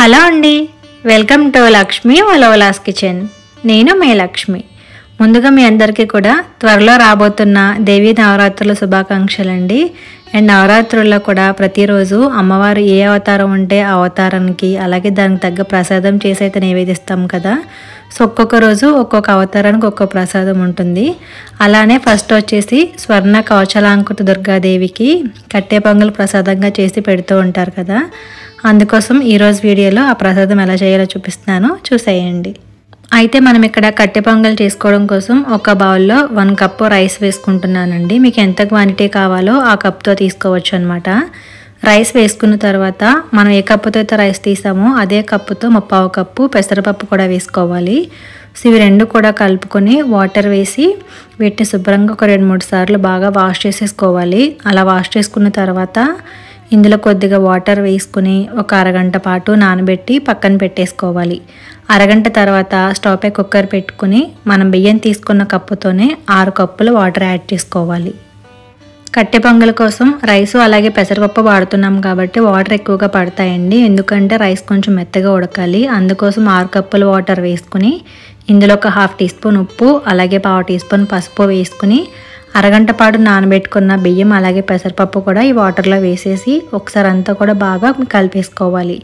Hello అండి, welcome to Lakshmi వలోలాస్ kitchen. నేను మీ లక్ష్మి. ముందుగా మీ అందరికీ కూడా త్వరలో రాబోతున్న దేవీ నవరాత్రుల శుభాకాంక్షలు అండి. అండ్ నవరాత్రుల్లో కూడా ప్రతిరోజు అమ్మవారు ఏ అవతారం ఉంటే ఆ అవతారానికి అలాగే దానికి తగ్గ ప్రసాదం చేసి అయితే నివేదిస్తాం కదా. సో ఒక్కొక్క రోజు ఒక్కొక్క అవతారానికి ఒక్కొక్క ప్రసాదం ఉంటుంది. అలానే ఫస్ట్ వచ్చేసి స్వర్ణ కవచలాంకుత దుర్గాదేవికి కట్టె పొంగల్ ప్రసాదంగా చేసి పెడుతూ ఉంటారు కదా. అందుకోసం ఈరోజు వీడియోలో ఆ ప్రసాదం ఎలా చేయాలో చూపిస్తున్నాను, చూసేయండి. అయితే మనం ఇక్కడ కట్టె పొంగల్ చేసుకోవడం కోసం ఒక బౌల్లో 1 కప్పు రైస్ వేసుకుంటున్నానండి. మీకు ఎంత క్వాంటిటీ కావాలో ఆ కప్తో తీసుకోవచ్చు అనమాట. రైస్ వేసుకున్న తర్వాత మనం ఏ కప్పుతో అయితే రైస్ తీసామో అదే కప్పుతో 1/2 కప్పు పెసరపప్పు కూడా వేసుకోవాలి. సో ఇవి రెండు కూడా కలుపుకొని వాటర్ వేసి వీటిని శుభ్రంగా ఒక 2-3 సార్లు బాగా వాష్ చేసేసుకోవాలి. అలా వాష్ చేసుకున్న తర్వాత ఇందులో కొద్దిగా వాటర్ వేసుకుని ఒక అరగంట పాటు నానబెట్టి పక్కన పెట్టేసుకోవాలి. అరగంట తర్వాత స్టవ్ పై కుక్కర్ పెట్టుకుని మనం బియ్యం తీసుకున్న కప్పుతోనే 6 కప్పులు వాటర్ యాడ్ చేసుకోవాలి. కట్టె పొంగల్ కోసం రైసు అలాగే పెసరపప్పు వాడుతున్నాం కాబట్టి వాటర్ ఎక్కువగా పడతాయండి. ఎందుకంటే రైస్ కొంచెం మెత్తగా ఉడకాలి. అందుకోసం 6 కప్పులు వాటర్ వేసుకుని ఇందులో ఒక 1/2 టీ స్పూన్ ఉప్పు అలాగే 1/4 టీ స్పూన్ పసుపు వేసుకుని అరగంట పాటు నానబెట్టుకున్న బియ్యం అలాగే పెసరపప్పు కూడా ఈ వాటర్లో వేసేసి ఒకసారి అంతా కూడా బాగా కలిపేసుకోవాలి.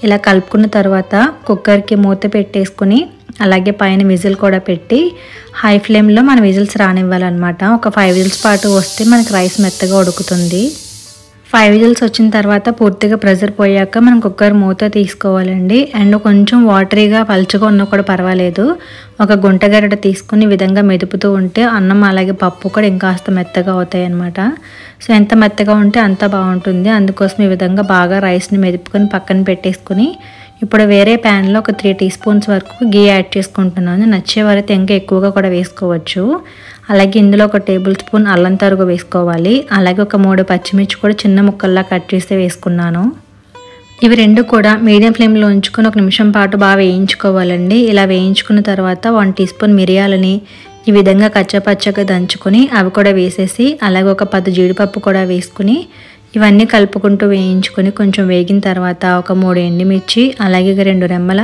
ఇలా కలుపుకున్న తర్వాత కుక్కర్కి మూత పెట్టేసుకుని అలాగే పైన విజిల్ కూడా పెట్టి హై ఫ్లేమ్లో మన విజిల్స్ రానివ్వాలన్నమాట. ఒక 5 విజిల్స్ పాటు వస్తే మనకి రైస్ మెత్తగా ఉడుకుతుంది. 5 విజిల్స్ వచ్చిన తర్వాత పూర్తిగా ప్రెషర్ పోయాక మనం కుక్కర్ మూత తీసుకోవాలండి. అండ్ కొంచెం వాటరీగా పలుచగా ఉన్నా కూడా పర్వాలేదు. ఒక గుంట గరిటె తీసుకుని ఈ విధంగా మెదుపుతూ ఉంటే అన్నం అలాగే పప్పు కూడా ఇంకాస్త మెత్తగా అవుతాయి అన్నమాట. సో ఎంత మెత్తగా ఉంటే అంత బాగుంటుంది. అందుకోసం ఈ విధంగా బాగా రైస్ని మెదుపుకొని పక్కన పెట్టేసుకుని ఇప్పుడు వేరే ప్యాన్లో ఒక 3 టీ స్పూన్స్ వరకు గీ యాడ్ చేసుకుంటున్నాను. నచ్చేవారైతే ఇంకా ఎక్కువగా కూడా వేసుకోవచ్చు. అలాగే ఇందులో ఒక టేబుల్ స్పూన్ అల్లం తరుగు వేసుకోవాలి. అలాగే ఒక 3 పచ్చిమిర్చి కూడా చిన్న ముక్కల్లా కట్ చేసి వేసుకున్నాను. ఇవి రెండు కూడా మీడియం ఫ్లేమ్లో ఉంచుకొని 1 నిమిషం పాటు బాగా వేయించుకోవాలండి. ఇలా వేయించుకున్న తర్వాత 1 టీ స్పూన్ మిరియాలని ఈ విధంగా కచ్చపచ్చగా దంచుకొని అవి కూడా వేసేసి అలాగే ఒక 10 జీడిపప్పు కూడా వేసుకుని ఇవన్నీ కలుపుకుంటూ వేయించుకొని కొంచెం వేగిన తర్వాత ఒక 3 ఎండుమిర్చి అలాగే 2 రెమ్మల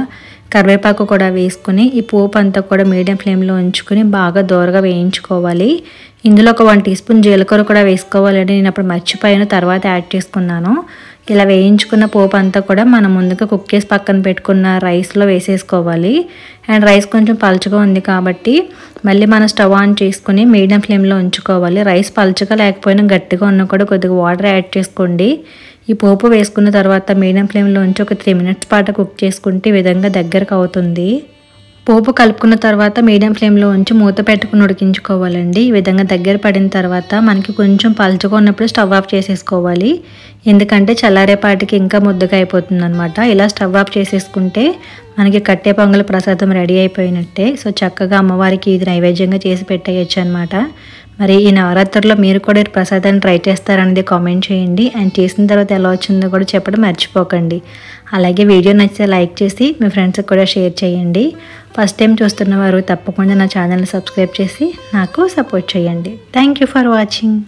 కరివేపాకు కూడా వేసుకుని ఈ పోపు అంతా కూడా మీడియం ఫ్లేమ్లో ఉంచుకొని బాగా దోరగా వేయించుకోవాలి. ఇందులో ఒక 1 టీ స్పూన్ జీలకర్ర కూడా వేసుకోవాలండి. నేను అప్పుడు మర్చిపోయాను, తర్వాత యాడ్ చేసుకున్నాను. ఇలా వేయించుకున్న పోపు అంతా కూడా మనం ముందుగా కుక్ చేసి పక్కన పెట్టుకున్న రైస్లో వేసేసుకోవాలి. అండ్ రైస్ కొంచెం పలుచగా ఉంది కాబట్టి మళ్ళీ మనం స్టవ్ ఆన్ చేసుకుని మీడియం ఫ్లేమ్లో ఉంచుకోవాలి. రైస్ పలుచగా లేకపోయినా గట్టిగా ఉన్నా కూడా కొద్దిగా వాటర్ యాడ్ చేసుకోండి. ఈ పోపు వేసుకున్న తర్వాత మీడియం ఫ్లేమ్లో ఉంచి ఒక 3 మినిట్స్ పాటు కుక్ చేసుకుంటే ఈ విధంగా దగ్గరకు అవుతుంది. పోపు కలుపుకున్న తర్వాత మీడియం ఫ్లేమ్లో ఉంచి మూత పెట్టుకుని ఉడికించుకోవాలండి. ఈ విధంగా దగ్గర పడిన తర్వాత మనకి కొంచెం పలుచగా ఉన్నప్పుడు స్టవ్ ఆఫ్ చేసేసుకోవాలి. ఎందుకంటే చల్లారేపాటికి ఇంకా ముద్దగా అయిపోతుంది అనమాట. ఇలా స్టవ్ ఆఫ్ చేసేసుకుంటే మనకి కట్టె పొంగల్ ప్రసాదం రెడీ అయిపోయినట్టే. సో చక్కగా అమ్మవారికి ఇది నైవేద్యంగా చేసి పెట్టేయచ్చు అనమాట. మరి ఈ నవరాత్రుల్లో మీరు కూడా ఈ ప్రసాదాన్ని ట్రై చేస్తారనేది కామెంట్ చేయండి. అండ్ చేసిన తర్వాత ఎలా వచ్చిందో కూడా చెప్పడం మర్చిపోకండి. అలాగే వీడియో నచ్చితే లైక్ చేసి మీ ఫ్రెండ్స్కి కూడా షేర్ చేయండి. ఫస్ట్ టైం చూస్తున్న వారు తప్పకుండా నా ఛానల్ని సబ్స్క్రైబ్ చేసి నాకు సపోర్ట్ చేయండి. Thank you for watching.